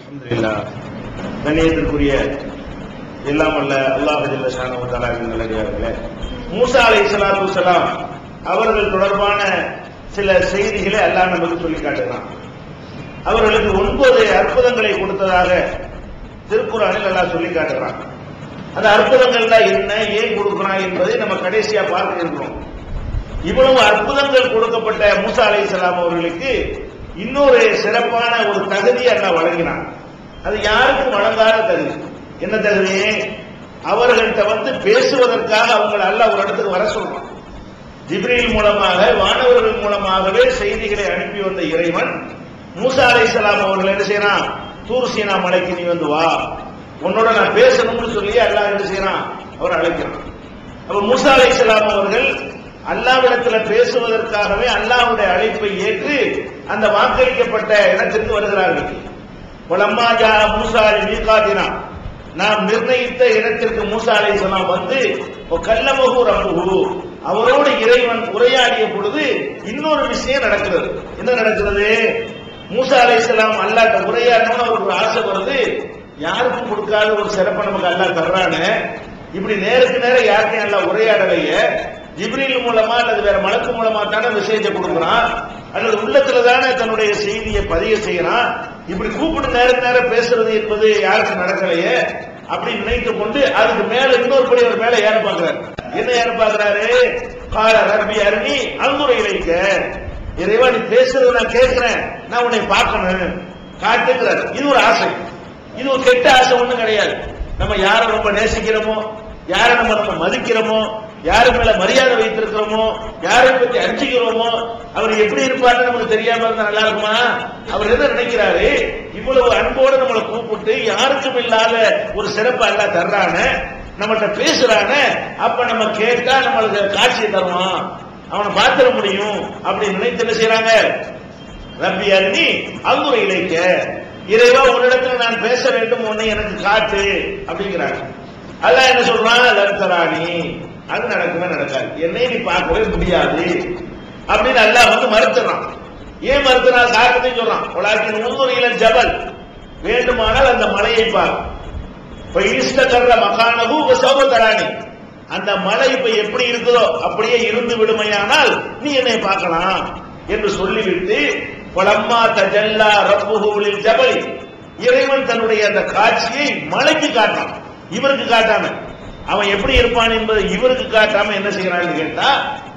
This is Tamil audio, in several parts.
அல்ஹம்துலில்லாஹ். கண்ணியத்திற்குரிய எல்லாம் அல்ல அல்லாஹ் ஜல்ல ஷானஹு வ தஆலாவின் நல்லடியார்களே, மூசா அலைஹிஸ்ஸலாத்து வஸ்ஸலாம் அவர்கள் தொடர்பான சில செய்திகளை அல்லாஹ் நமக்கு சொல்லி காட்டுகிறான். அவர்களுக்கு 9 அற்புதங்களை கொடுத்ததாக திருக்குர்ஆனில் அல்லாஹ் சொல்லி காட்டுகிறான். அந்த அற்புதங்கள் தான் என்ன, ஏன் கொடுக்கிறான் என்பதை நம்ம கடைசியா பார்க்க இருக்கிறோம். இவ்வளவு அற்புதங்கள் கொடுக்கப்பட்ட மூசா அலைஹிஸ்ஸலாம் அவர்களுக்கு இன்னொரு சிறப்பான ஒரு தகுதி அல்லாஹ் வழங்கினான். அது யாருக்கும் வழங்காத தகுதி. என்ன தகுதி? அவர்கள்ட்ட பேசுவதற்காக அவங்களை அல்லாஹ் ஒரு இடத்துக்கு வர சொல்றான். ஜிப்ரீல் மூலமாக, வானவர்கள் மூலமாகவே செய்திகளை அனுப்பி வந்த இறைவன் மூசா அலைஹிஸ்ஸலாம் அவர்கள் என்ன செய்யறான்? தூர் சீனா மலைக்கு நீ வந்து வா, உன்னோட நான் பேசணும்னு சொல்லி அல்லாஹ் என்ன செய்யறான்? அவர் அழைக்கிறான். அப்ப மூசா அலைஹிஸ்ஸலாம் அவர்கள் அல்லாஹ்விடத்துல பேசுவதற்காகவே அல்லாஹ்வுடைய அழைப்பை ஏற்று அந்த வாக்களிக்கப்பட்ட இடத்திற்கு வருகிறார்கள். வலம்மா ஜா மூசா மீகாத்தினா, நாம் நிர்ணயித்த இடத்திற்கு மூசா அலைஹிஸ்ஸலாம் வந்து கல்லமஹு ரப்புஹு, அவரோடு இறைவன் உரையாடிய பொழுது இன்னொரு விஷயம் நடக்கிறது. என்ன நடக்கிறது? மூசா அலைஹிஸ்ஸலாம் அல்லாஹ்ட்ட உரையாடணும்னு அவருக்கு ஒரு ஆசை வருது. யாருக்கும் கொடுக்காத ஒரு சிறப்பை நமக்கு அல்லாஹ் தர்றானே, இப்படி நேருக்கு நேரம் யாருக்கும் அல்லாஹ் உரையாடலையே, ஜிப்ரீல் மூலமா அல்லது வேற மலக்கு மூலமா தானே மெசேஜை கொடுக்குறான், அல்லது உள்ளத்துல தானே தன்னுடைய செய்தியை பதிய செய்யறான். இப்படி கூப்பிட்டு நேருக்கு நேரம் பேசுறது என்பது யாருக்கும் நடக்கலையே அப்படி நினைத்து கொண்டு அதுக்கு மேல இன்னொரு படி அவர் மேல ஏற பாக்குறாரு. என்ன ஏற பாக்குறாரு? கால ரப்பி அருணி அங்குரை இலைக்க, இறைவா நீ பேசுறது நான் கேட்கிறேன், நான் உன்னை பார்க்கணும் காட்டுக்கிறார். இது ஒரு ஆசை. இது ஒரு கெட்ட ஆசை ஒண்ணும் கிடையாது. நம்ம யாரை ரொம்ப நேசிக்கிறோமோ, யாரை நம்ம மதிக்கிறோமோ, யாரு மேல மரியாதை வைத்திருக்கிறோமோ, யாரை பத்தி அஞ்சுகிறோமோ, அவர் எப்படி இருப்பாருன்னு நமக்கு தெரியாம இருந்தா நல்லா இருக்குமா? அவர் என்ன நினைக்கிறாரு? இவ்வளவு அன்போடு நம்மளை கூப்பிட்டு யாருக்கும் இல்லாத ஒரு சிறப்பு அல்லாஹ் தர்றான, நம்மகிட்ட பேசுறான, அப்ப நம்ம கேட்டா நம்மளுக்கு காட்சியை தருவான், அவனை பார்த்திட முடியும் அப்படின்னு நினைத்து என்ன செய்யறாங்க? ரப்பி அருணி அங்குரை இலைக்க, இறைவா உன்னிடத்துல நான் பேச வேண்டும், உன்னை எனக்கு காட்டு அப்படிங்கிறாங்க. அல்லாஹ் என்ன சொல்றான்? லர்தராணி, அது நடக்கவே நடக்காது, என்னை நீ பார்க்கவே முடியாது அப்படின்னு அல்லாஹ் மறுத்துறான். ஏன் மறுத்துறான்? காரணத்தையும் சொல்றான். உலகின் முன்னுரையில ஜபல், வேண்டுமானால் அந்த மலையை பார், மகானகு சௌபதராணி, அந்த மலை இப்ப எப்படி இருக்குதோ அப்படியே இருந்து விடுமையானால் நீ என்னை பார்க்கலாம் என்று சொல்லிவிட்டு, பலம்மா தஜல்லா ரப்புஹு லில் ஜபல், இறைவன் தன்னுடைய அந்த காட்சியை மலைக்கு காட்டான், இவருக்கு காட்டாம. அவன் எப்படி இருப்பான் என்பதை இவருக்கு காட்டாம என்ன செய்யறான்னு கேட்டா,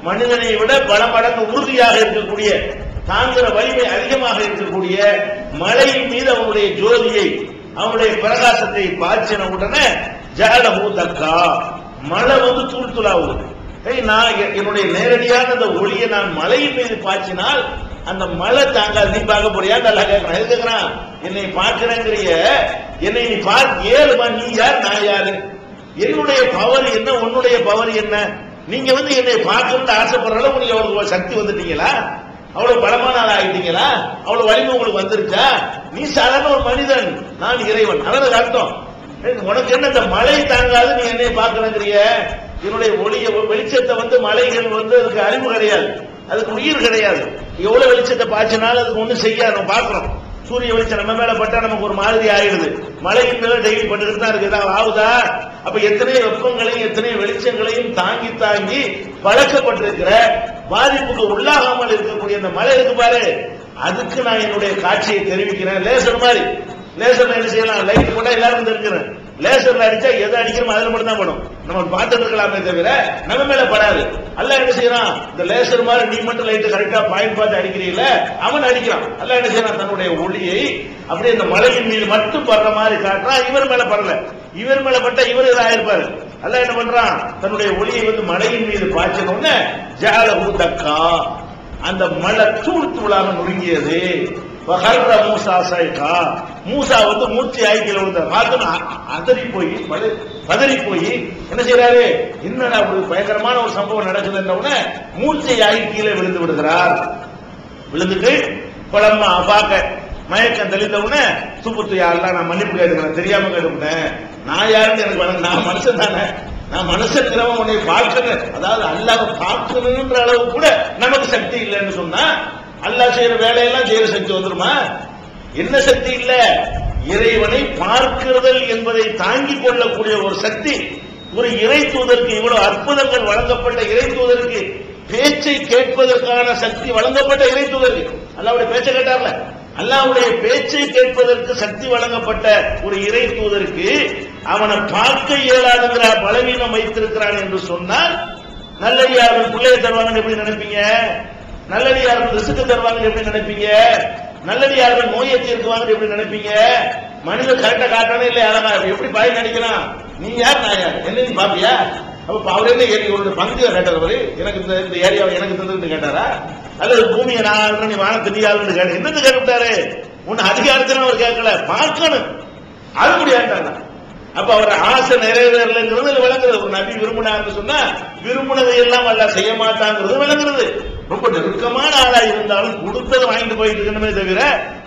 மனிதனை விட பல மடங்கு உறுதியாக இருக்கக்கூடிய, தாங்குற வலிமை அதிகமாக இருக்கக்கூடிய மலையின் மீது அவனுடைய ஜோதியை, அவனுடைய பிரகாசத்தை பாய்ச்சின உடனே ஜஅலஹு தக்கா, மழை தூள் தூளாகுது. நான் என்னுடைய நேரடியான அந்த ஒளியை நான் மலையின் மீது பாய்ச்சினால் அந்த மழை தாங்காது. நீ பார்க்க போறியா? நல்லா கேட்கறான். எது கேட்கறான்? என்னை பார்க்கிறேங்கிறிய, என்னை நீ பார்க்க ஏழுமா? நீ யார், நான் யாரு? என்னுடைய பவர் என்ன, உன்னுடைய பவர் என்ன? நீங்க என்னை பார்க்கணும்னு ஆசைப்படுற அளவு நீங்க அவ்வளவு சக்தி வந்துட்டீங்களா? அவ்வளவு பலமான ஆள் ஆகிட்டீங்களா? அவ்வளவு வலிமை உங்களுக்கு வந்துருச்சா? நீ சாதாரண ஒரு மனிதன், நான் இறைவன். அதான் அர்த்தம். உனக்கு என்ன இந்த மழை தாங்காது, நீ என்னை பார்க்கணுங்கிறிய? என்னுடைய ஒளிய வெளிச்சத்தை மலைகள் அதுக்கு அறிவு கிடையாது, அதுக்கு உயிர் கிடையாது. எவ்வளவு வெளிச்சத்தை பாய்ச்சினாலும் அதுக்கு ஒண்ணும் செய்யாது. நம்ம பார்க்கிறோம், சூரிய வெளிச்சம் நம்ம மேல பட்டா நமக்கு ஒரு மாதிரி ஆயிடுது. மழையின் மேல டெய்லி பட்டுக்கிட்டு தான் இருக்கு. ஏதாவது ஆகுதா? அப்ப எத்தனை வெப்பங்களையும் எத்தனை வெளிச்சங்களையும் தாங்கி தாங்கி பழக்கப்பட்டிருக்கிற, பாதிப்புக்கு உள்ளாகாமல் இருக்கக்கூடிய அந்த மழை இருக்கு பாரு, அதுக்கு நான் என்னுடைய காட்சியை தெரிவிக்கிறேன். லேசர் மாதிரி, லேசர்ல என்ன செய்யலாம்? லைட் போட்டா எல்லாரும் தெரிஞ்சுக்கிறேன். லேசர்ல அடிச்சா எதை அடிக்கிறோம் அதுல மட்டும் தான் படும், நம்ம பார்த்துட்டு இருக்கலாமே தவிர நம்ம மேல படாது. அல்லாஹ் என்ன செய்யறான்? இந்த லேசர் மாதிரி நீ மட்டும் லைட் கரெக்டா பாயிண்ட் பார்த்து அடிக்கிறீங்கள, அவன் அடிக்கிறான். அல்லாஹ் என்ன செய்யறான்? தன்னுடைய ஒளியை அப்படியே இந்த மலையின் மீது மட்டும் படுற மாதிரி காட்டுறான். இவர் மேல படல, இவர் மேல பட்டா இவர் ஆயிருப்பாரு. அல்லாஹ் என்ன பண்றான்? தன்னுடைய ஒளியை மலையின் மீது பாய்ச்சணும்னு ஜஅலஹு தக்கா, அந்த மலை தூள் தூளாக நொறுங்கியது. மூசா சைகா, மூசா மூர்த்தி ஆய்க்கில அதறி போய் பதறி போய் என்ன செய்யறாரு? என்னடா ஒரு பயங்கரமான ஒரு சம்பவம் நடக்குதுன்னு மூர்த்தி ஆகி கீழே விழுந்து விடுகிறார். விழுந்துட்டு குழம்பா பார்க்க மயக்கம் தெளிந்த உடனே சுப்புத்து யாரெல்லாம் நான் மன்னிப்பு கேட்டுக்கிறேன், தெரியாம கேட்டுக்கிட்டேன், நான் யாருன்னு எனக்கு நான் மனுஷன் தானே, நான் மனுஷன் உன்னை பார்க்கணும், அதாவது அல்லாஹ் பார்க்கணுன்ற அளவு கூட நமக்கு சக்தி இல்லைன்னு சொன்னா அல்லாஹ் செய்யற வேலையெல்லாம் செய்யற சக்தி வந்துருமா? என்ன சக்தி இல்ல? இறைவனை பார்க்கிறதல் என்பதை தாங்கிக் கொள்ளக்கூடிய ஒரு சக்தி ஒரு இறை தூதருக்கு, இவ்வளவு அற்புதங்கள் வழங்கப்பட்ட இறை தூதருக்கு, பேச்சை கேட்பதற்கான சக்தி வழங்கப்பட்ட இறை தூதருக்கு, அல்லாஹ்வுடைய பேச்சை கேட்டார்ல, அல்லாஹ்வுடைய பேச்சை கேட்பதற்கு சக்தி வழங்கப்பட்ட ஒரு இறை தூதருக்கு அவனை பார்க்க இயலாதுங்கிற பலவீனம் வைத்திருக்கிறான் என்று சொன்னால், நல்லடியார்கள் பிள்ளையை தருவாங்கன்னு எப்படி நினைப்பீங்க? நல்லடியார்கள் ரிசுக்கு தருவாங்கன்னு எப்படி நினைப்பீங்க? நல்லடியார்கள் நோயை தீர்க்குவாங்கன்னு எப்படி நினைப்பீங்க? மனிதன் கரெக்டா காட்டானே இல்லை, அழகா எப்படி பாய் நினைக்கிறான்? நீ யார் நான் யார் என்ன நீ பாப்பியா? அப்ப அவரே ஒரு பங்கு கேட்டார், எனக்கு இந்த ஏரியாவை எனக்கு தந்து கேட்டாரா? அல்லது பூமியை நான் நீ வானத்தை நீ யாருன்னு கேட்ட என்னது கேட்டுட்டாரு? உன்னை அதிகாரத்திலும் அவர் கேட்கல, பார்க்கணும் அது முடியாட்டாங்க. அப்ப அவர் ஆசை நிறைவேறலைங்கிறது விளங்குறது. ஒரு நபி விரும்பினார்னு சொன்னா விரும்பினதை எல்லாம் அல்ல செய்ய மாட்டாங்கிறது விளங்குறது. ரொம்ப நெருக்கமான ஆளா இருந்தாலும் கொடுத்ததை வாங்கிட்டு போயிட்டு இருக்கணுமே தவிர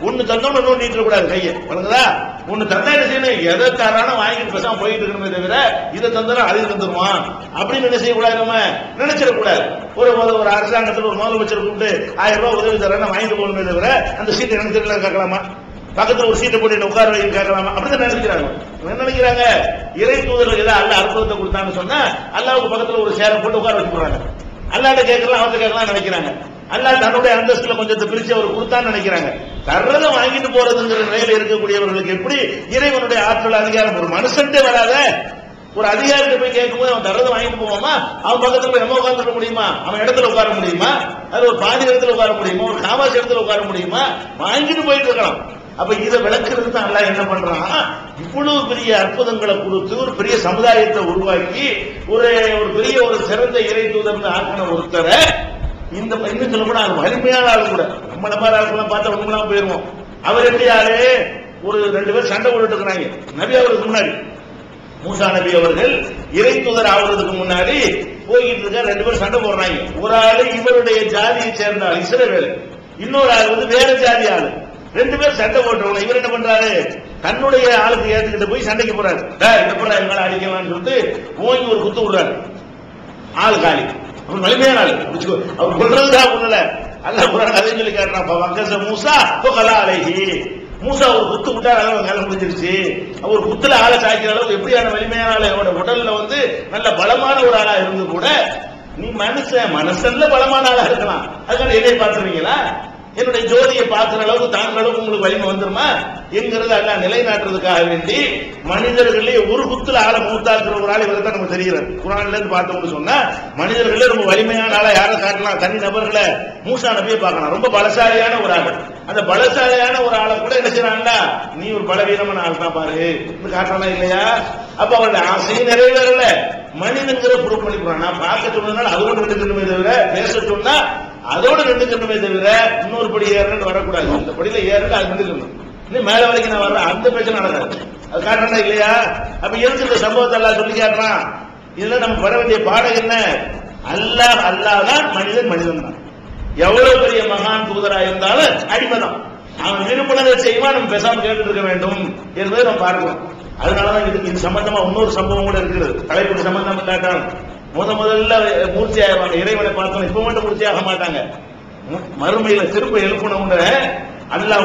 ஒன்னு தந்தோம் இன்னொன்று நீட்டு கூடாது கையை, வணங்குதா? ஒன்னு தந்தா என்ன செய்யணும், எதை தரானோ வாங்கிட்டு பேசாம போயிட்டு இருக்கணுமே தவிர இதை தந்தா அதை தந்துருவான் அப்படின்னு என்ன செய்யக்கூடாது, நம்ம நினைச்சிடக்கூடாது. ஒரு அரசாங்கத்தில் ஒரு முதலமைச்சர் கூப்பிட்டு 1000 ரூபாய் உதவி தரேன்னு வாங்கிட்டு போகணுமே தவிர அந்த சீட்டை எனக்கு தெரியல கேட்கலாமா? பக்கத்துல ஒரு சீட்டை போட்டு உட்கார வைக்க கேட்கலாமா? அப்படிதான் நினைக்கிறாங்க. என்ன நினைக்கிறாங்க? இறை தூதர்கள் ஏதாவது அல்ல அற்புதத்தை கொடுத்தான்னு சொன்னா அல்லாவுக்கு பக்கத்துல ஒரு சேரை போட்டு உட்கார வச்சு போறாங்க. அல்லாட்ட கேட்கலாம் அவர்கிட்ட கேட்கலாம் நினைக்கிறாங்க. அல்லாஹ் தன்னுடைய அந்தஸ்துல கொஞ்சத்தை பிரிச்சு அவர் கொடுத்தான்னு நினைக்கிறாங்க. தர்றதை வாங்கிட்டு போறதுங்கிற நிலையில இருக்கக்கூடியவர்களுக்கு எப்படி இறைவனுடைய ஆற்றல் அதிகாரம் ஒரு மனுஷன்டே வராத ஒரு அதிகாரிட்ட போய் கேட்கும்போது அவன் தர்றதை வாங்கிட்டு போவாமா? அவன் பக்கத்துல போய் நம்ம உட்காந்துட முடியுமா? அவன் இடத்துல உட்கார முடியுமா? அது ஒரு பாதி இடத்துல உட்கார முடியுமா? ஒரு காவாசி இடத்துல உட்கார முடியுமா? வாங்கிட்டு போயிட்டு இருக்கலாம். அப்ப இதை விளக்குறது தான் அல்லாஹ் என்ன பண்றான், இவ்வளவு பெரிய அற்புதங்களை கொடுத்து ஒரு பெரிய சமுதாயத்தை உருவாக்கி ஒரு பெரிய ஒரு சிறந்த இறை தூதர் ஆக்கின ஒருத்தரை இந்த இன்னும் சொல்ல போனா வலிமையான ஆளு கூட நம்ம மாதிரி ஆளுக்கெல்லாம் பார்த்தா ஒண்ணுலாம் போயிருவோம். அவர் எப்படி ஆளு, ஒரு 2 பேர் சண்டை போட்டுட்டு இருக்கிறாங்க நபி அவருக்கு முன்னாடி. மூசா நபி அவர்கள் இறை தூதர் ஆகுறதுக்கு முன்னாடி போய்கிட்டு இருக்க 2 பேர் சண்டை போடுறாங்க. ஒரு ஆளு இவருடைய ஜாதியை சேர்ந்த ஆள் இஸ்ரவேல், இன்னொரு ஆள் வந்து வேற ஜாதி ஆளு. 2 பேர் சண்டை போட்டவங்க. இவர் என்ன பண்றாரு, தன்னுடைய ஆளுக்கு ஏத்துக்கிட்டு போய் சண்டைக்கு போறாரு. எங்களை அடிக்கலாம்னு சொல்லிட்டு ஓங்கி ஒரு குத்து விடுறாரு. ஆள் காலி. அவர் வலிமையான ஆள், அவர் கொள்றதுக்காக ஒண்ணுல அல்ல குரான் அதே சொல்லி கேட்டான். மூசா அலைஹி, மூசா ஒரு குத்து விட்டா வேலை முடிஞ்சிருச்சு. அவர் குத்துல ஆளை சாய்க்கிற அளவுக்கு எப்படியான வலிமையான ஆளு, அவரோட உடல்ல வந்து நல்ல பலமான ஒரு ஆளா இருந்து கூட நீ மனுஷன்ல பலமான ஆளா இருக்கலாம், அதுக்கான எதை பார்த்துருவீங்களா? என்னுடைய ஜோதியை பார்க்கிற அளவுக்கு தாங்கிற அளவுக்கு உங்களுக்கு வலிமை வந்துருமா என்கிறது அல்ல நிலைநாட்டுறதுக்காக வேண்டி மனிதர்களே ஒரு குத்துல ஆளை மூத்தாக்குற ஒரு ஆள் இவரை தான் நம்ம தெரிகிறது. குரான்ல இருந்து பார்த்தோம்னு சொன்னா மனிதர்களே ரொம்ப வலிமையான ஆளா யாரை காட்டலாம், தனி நபர்களை மூசா நபியை பார்க்கலாம். ரொம்ப பலசாலியான ஒரு ஆள், அந்த பலசாலியான ஒரு ஆளை கூட என்ன செய்யறாங்களா, நீ ஒரு பலவீனமான ஆள் தான் பாரு காட்டலாம் இல்லையா? அப்ப அவருடைய ஆசையும் நிறைவேறல, மனிதங்கிற ப்ரூவ் பண்ணி போறான். நான் பார்க்க சொன்னதுனால அதோட நின்றுக்கணுமே தவிர, பேச சொன்னா அதோட நின்றுக்கணுமே தவிர இன்னொரு படி ஏறன்னு வரக்கூடாது. அந்த படியில ஏறன்னு அது நின்றுக்கணும். இன்னும் மேல வரைக்கும் நான் வர்றேன் அந்த பேச்சு நடக்காது. அது காரணம் இல்லையா? அப்ப எதுக்கு இந்த சம்பவத்தை எல்லாம் சொல்லி காட்டுறான்? இதுல நம்ம வர வேண்டிய பாடம் என்ன? அல்லாஹ் தான், மனிதன் மனிதன் தான். எவ்வளவு பெரிய மகான் தூதரா இருந்தாலும் அடிமைதான். அவன் விரும்பினதை செய்வான், நம்ம பேசாம கேட்டு இருக்க வேண்டும் என்பதை நம்ம பார்க்கலாம். அதனாலதான் இது சம்பந்தமா இன்னொரு சம்பவம் கூட இருக்கிறது. தலைப்பு சம்பந்தம் காட்டான். முதல்ல மூர்த்தி ஆயிடுவாங்க, இறைவனை பார்த்தோம். இப்ப மட்டும் மூர்த்தி ஆக மாட்டாங்க. மறுமையில திரும்ப எழுப்பணும் அல்லாஹ்